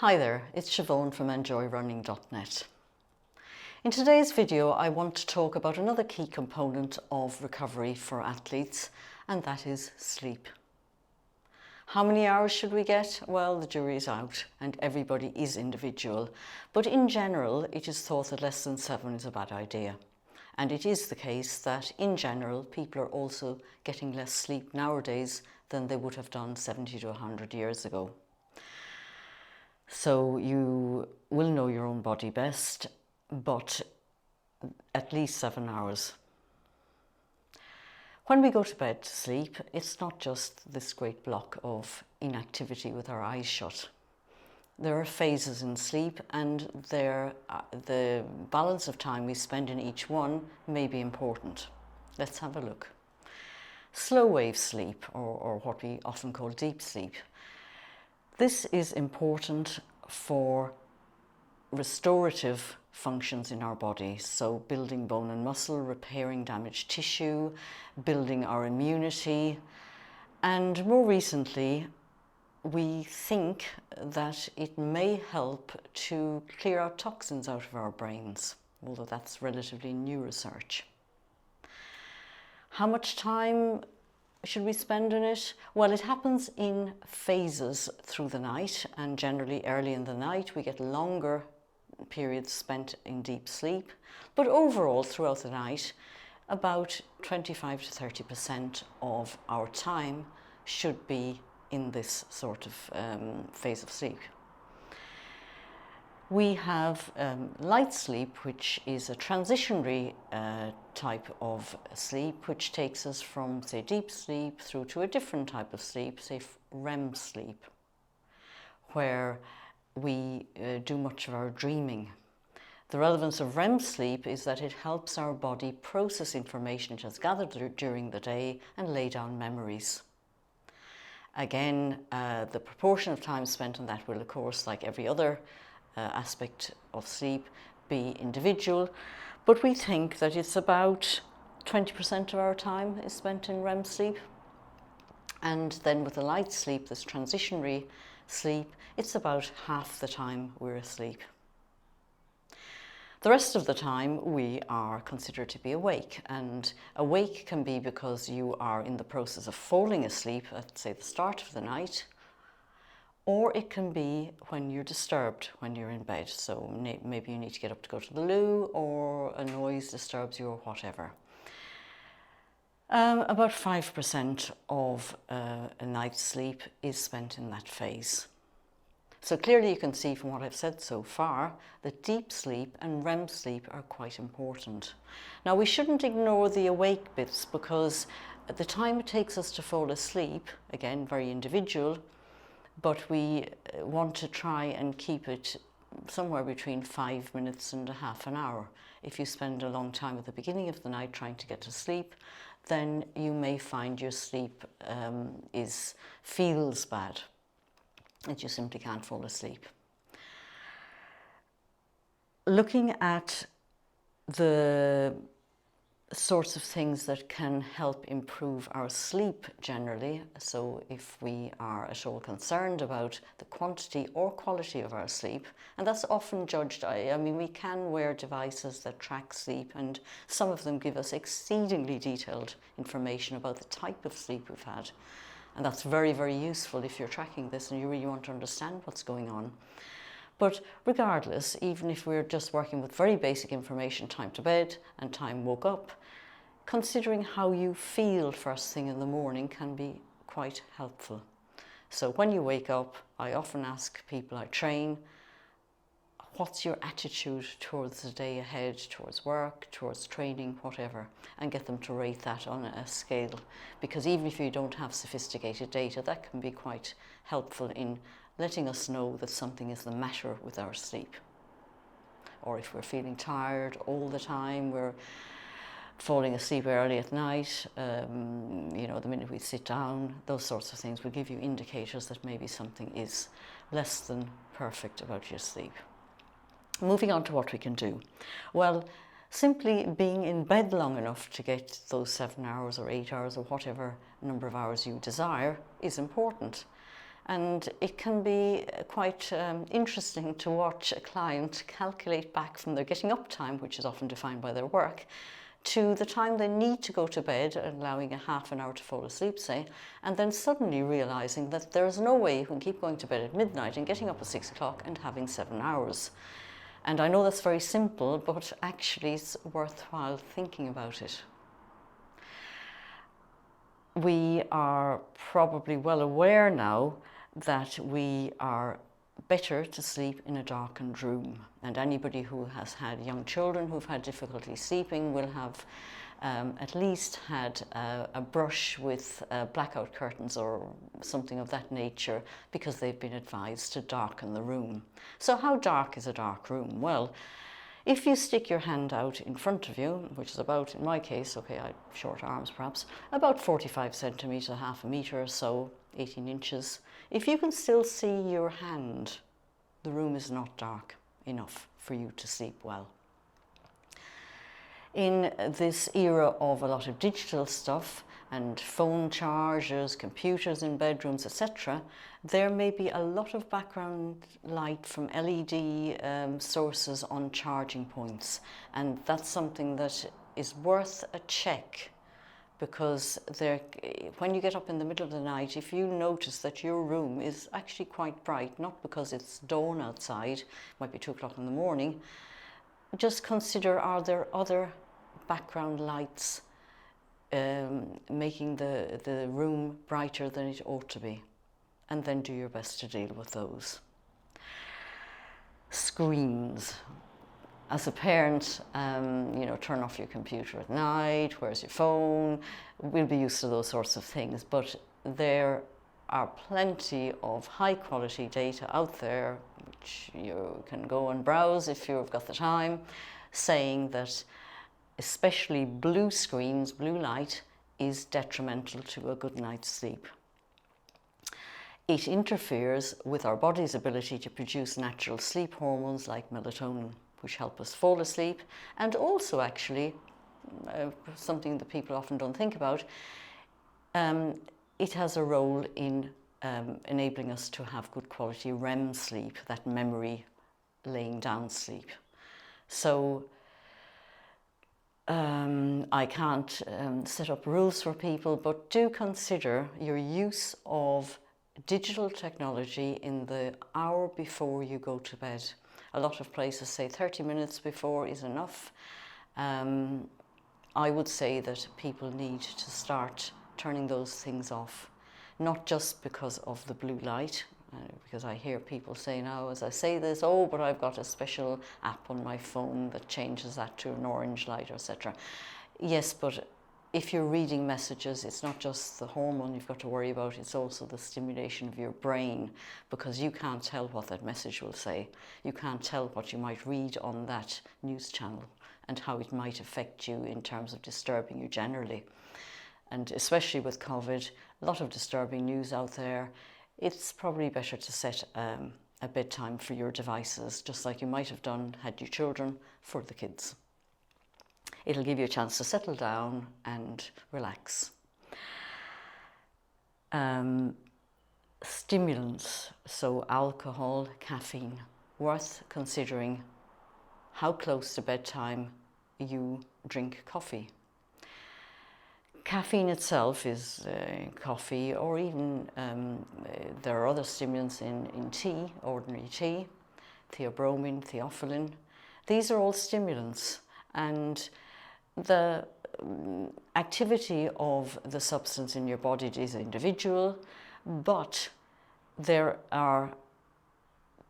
Hi there, it's Siobhan from enjoyrunning.net. In today's video I want to talk about another key component of recovery for athletes, and that is sleep. How many hours should we get? Well, the jury's out and everybody is individual, but in general it is thought that less than 7 is a bad idea. And it is the case that in general people are also getting less sleep nowadays than they would have done 70 to 100 years ago. So you will know your own body best, but at least 7 hours. When we go to bed to sleep, it's not just this great block of inactivity with our eyes shut. There are phases in sleep, and the balance of time we spend in each one may be important. Let's have a look. Slow wave sleep, or what we often call deep sleep. This is important for restorative functions in our body, so building bone and muscle, repairing damaged tissue, building our immunity, and more recently we think that it may help to clear out toxins out of our brains, although that's relatively new research. How much time should we spend on it? Well, it happens in phases through the night, and generally early in the night we get longer periods spent in deep sleep, but overall throughout the night about 25 to 30% of our time should be in this sort of phase of sleep. We have light sleep, which is a transitionary type of sleep, which takes us from, say, deep sleep through to a different type of sleep, say REM sleep, where we do much of our dreaming. The relevance of REM sleep is that it helps our body process information it has gathered during the day and lay down memories. Again, the proportion of time spent on that will, of course, like every other aspect of sleep, be individual, but we think that it's about 20% of our time is spent in REM sleep, and then with the light sleep, this transitionary sleep, it's about half the time we're asleep. The rest of the time we are considered to be awake, and awake can be because you are in the process of falling asleep at, say, the start of the night, or it can be when you're disturbed when you're in bed. So maybe you need to get up to go to the loo, or a noise disturbs you, or whatever. About 5% of a night's sleep is spent in that phase. So clearly you can see from what I've said so far that deep sleep and REM sleep are quite important. Now, we shouldn't ignore the awake bits, because at the time it takes us to fall asleep, again very individual, but we want to try and keep it somewhere between 5 minutes and a half an hour. If you spend a long time at the beginning of the night trying to get to sleep, then you may find your sleep feels bad, and you simply can't fall asleep. Looking at the sorts of things that can help improve our sleep generally, so if we are at all concerned about the quantity or quality of our sleep, and that's often judged, I mean, we can wear devices that track sleep, and some of them give us exceedingly detailed information about the type of sleep we've had, and that's very, very useful if you're tracking this and you really want to understand what's going on. But regardless, even if we're just working with very basic information, time to bed and time woke up, considering how you feel first thing in the morning can be quite helpful. So when you wake up, I often ask people I train, what's your attitude towards the day ahead, towards work, towards training, whatever, and get them to rate that on a scale. Because even if you don't have sophisticated data, that can be quite helpful in letting us know that something is the matter with our sleep. Or if we're feeling tired all the time, we're falling asleep early at night, the minute we sit down, those sorts of things will give you indicators that maybe something is less than perfect about your sleep. Moving on to what we can do. Well, simply being in bed long enough to get those 7 hours or 8 hours or whatever number of hours you desire is important. And it can be quite interesting to watch a client calculate back from their getting up time, which is often defined by their work, to the time they need to go to bed, allowing a half an hour to fall asleep, say, and then suddenly realising that there's no way you can keep going to bed at midnight and getting up at 6 o'clock and having 7 hours. And I know that's very simple, but actually it's worthwhile thinking about it. We are probably well aware now that we are better to sleep in a darkened room. And anybody who has had young children who've had difficulty sleeping will have at least had a brush with blackout curtains or something of that nature, because they've been advised to darken the room. So how dark is a dark room? Well, if you stick your hand out in front of you, which is about, in my case, okay, I have short arms perhaps, about 45 centimetres, half a metre or so, 18 inches, if you can still see your hand, the room is not dark enough for you to sleep well. In this era of a lot of digital stuff and phone chargers, computers in bedrooms, etc., there may be a lot of background light from LED sources on charging points, and that's something that is worth a check, because when you get up in the middle of the night, if you notice that your room is actually quite bright, not because it's dawn outside, it might be 2 o'clock in the morning, just consider, are there other background lights making the room brighter than it ought to be? And then do your best to deal with those. Screens. As a parent, turn off your computer at night, where's your phone? We'll be used to those sorts of things, but there are plenty of high quality data out there, which you can go and browse if you've got the time, saying that especially blue screens, blue light, is detrimental to a good night's sleep. It interferes with our body's ability to produce natural sleep hormones like melatonin, which help us fall asleep, and also actually, something that people often don't think about, it has a role in enabling us to have good quality REM sleep, that memory laying down sleep. So I can't set up rules for people, but do consider your use of digital technology in the hour before you go to bed. A lot of places say 30 minutes before is enough. I would say that people need to start turning those things off, not just because of the blue light, because I hear people say now as I say this, oh, but I've got a special app on my phone that changes that to an orange light, etc. Yes, but if you're reading messages, it's not just the hormone you've got to worry about, it's also the stimulation of your brain, because you can't tell what that message will say. You can't tell what you might read on that news channel and how it might affect you in terms of disturbing you generally. And especially with COVID, a lot of disturbing news out there. It's probably better to set a bedtime for your devices, just like you might have done had you children, for the kids. It'll give you a chance to settle down and relax. Stimulants, so alcohol, caffeine, worth considering how close to bedtime you drink coffee. Caffeine itself is coffee, or even there are other stimulants in tea, ordinary tea, theobromine, theophylline. These are all stimulants, and the activity of the substance in your body is individual, but there are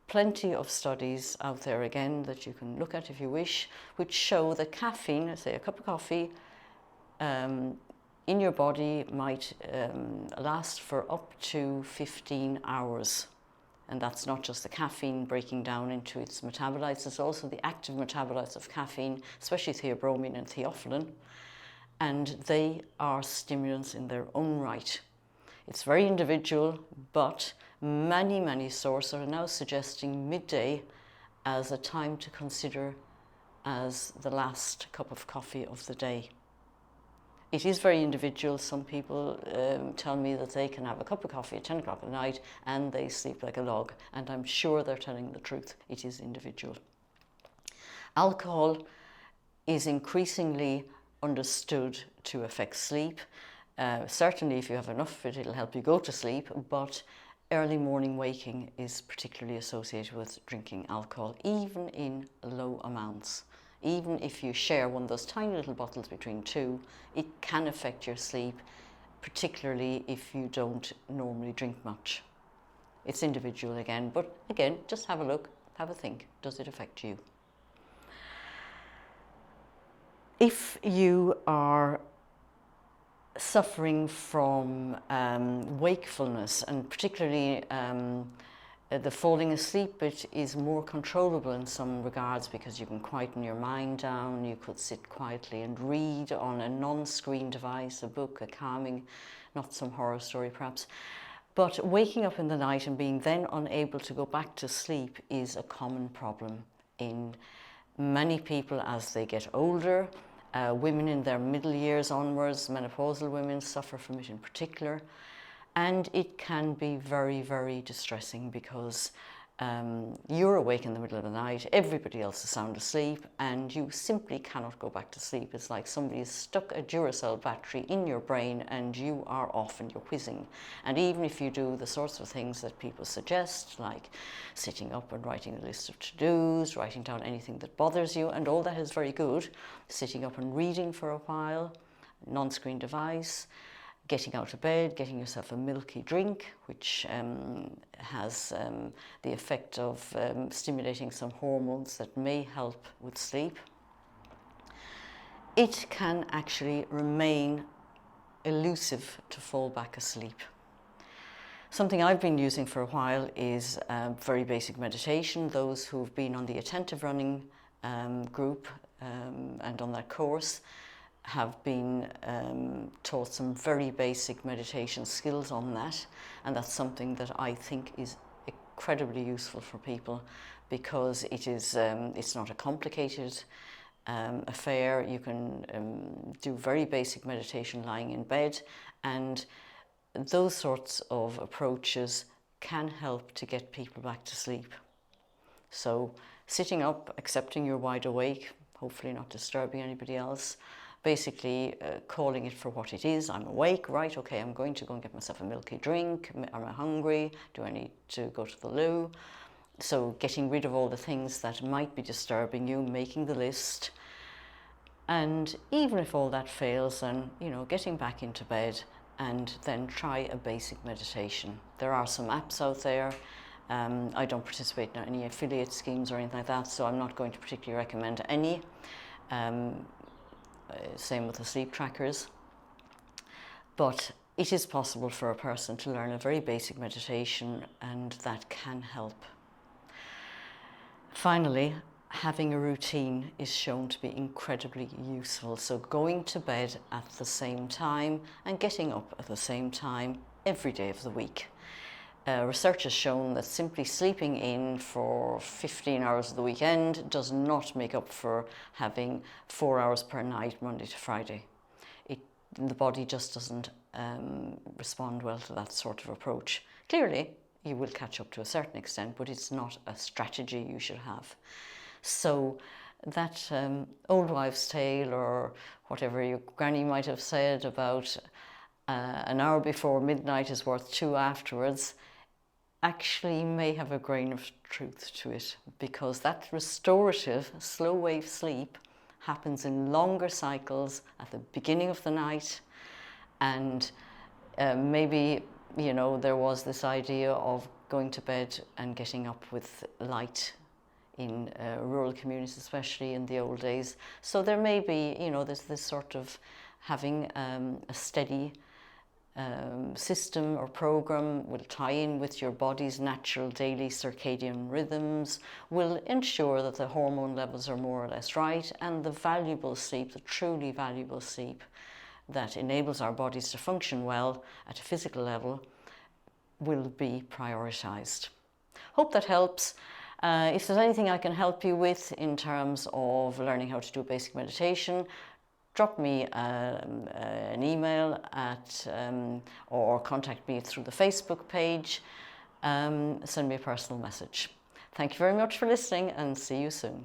plenty of studies out there again that you can look at if you wish, which show that caffeine, say a cup of coffee, in your body might last for up to 15 hours. And that's not just the caffeine breaking down into its metabolites, it's also the active metabolites of caffeine, especially theobromine and theophylline. And they are stimulants in their own right. It's very individual, but many sources are now suggesting midday as a time to consider as the last cup of coffee of the day. It is very individual. Some people tell me that they can have a cup of coffee at 10 o'clock at night and they sleep like a log, and I'm sure they're telling the truth. It is individual. Alcohol is increasingly understood to affect sleep. Certainly if you have enough of it, it'll help you go to sleep, but early morning waking is particularly associated with drinking alcohol, even in low amounts. Even if you share one of those tiny little bottles between two, it can affect your sleep, particularly if you don't normally drink much. It's individual again, but again, just have a look, have a think. Does it affect you? If you are suffering from wakefulness, and particularly the falling asleep bit is more controllable in some regards because you can quieten your mind down. You could sit quietly and read on a non-screen device, a book, a calming, not some horror story perhaps. But waking up in the night and being then unable to go back to sleep is a common problem in many people as they get older. Women in their middle years onwards, menopausal women, suffer from it in particular. And it can be very, very distressing because you're awake in the middle of the night, everybody else is sound asleep, and you simply cannot go back to sleep. It's like somebody's stuck a Duracell battery in your brain and you are off and you're whizzing. And even if you do the sorts of things that people suggest, like sitting up and writing a list of to-dos, writing down anything that bothers you, and all that is very good, sitting up and reading for a while, non-screen device, getting out of bed, getting yourself a milky drink, which has the effect of stimulating some hormones that may help with sleep. It can actually remain elusive to fall back asleep. Something I've been using for a while is very basic meditation. Those who've been on the attentive running group and on that course have been taught some very basic meditation skills on that, and that's something that I think is incredibly useful for people because it is it's not a complicated affair. You can do very basic meditation lying in bed, and those sorts of approaches can help to get people back to sleep. So sitting up, accepting you're wide awake, hopefully not disturbing anybody else, basically calling it for what it is. I'm awake, right, okay, I'm going to go and get myself a milky drink. Am I hungry? Do I need to go to the loo? So getting rid of all the things that might be disturbing you, making the list. And even if all that fails, then, you know, getting back into bed and then try a basic meditation. There are some apps out there. I don't participate in any affiliate schemes or anything like that, so I'm not going to particularly recommend any. Same with the sleep trackers. But it is possible for a person to learn a very basic meditation, and that can help. Finally, having a routine is shown to be incredibly useful. So going to bed at the same time and getting up at the same time every day of the week. Research has shown that simply sleeping in for 15 hours of the weekend does not make up for having 4 hours per night, Monday to Friday. The body just doesn't respond well to that sort of approach. Clearly, you will catch up to a certain extent, but it's not a strategy you should have. So that old wives' tale, or whatever your granny might have said about an hour before midnight is worth two afterwards, actually may have a grain of truth to it, because that restorative slow wave sleep happens in longer cycles at the beginning of the night. And maybe, you know, there was this idea of going to bed and getting up with light in rural communities, especially in the old days. So there may be, you know, there's this sort of having a steady system or program will tie in with your body's natural daily circadian rhythms, will ensure that the hormone levels are more or less right, and the valuable sleep, the truly valuable sleep that enables our bodies to function well at a physical level, will be prioritized. Hope that helps. If there's anything I can help you with in terms of learning how to do basic meditation, drop me an email at or contact me through the Facebook page. Send me a personal message. Thank you very much for listening, and see you soon.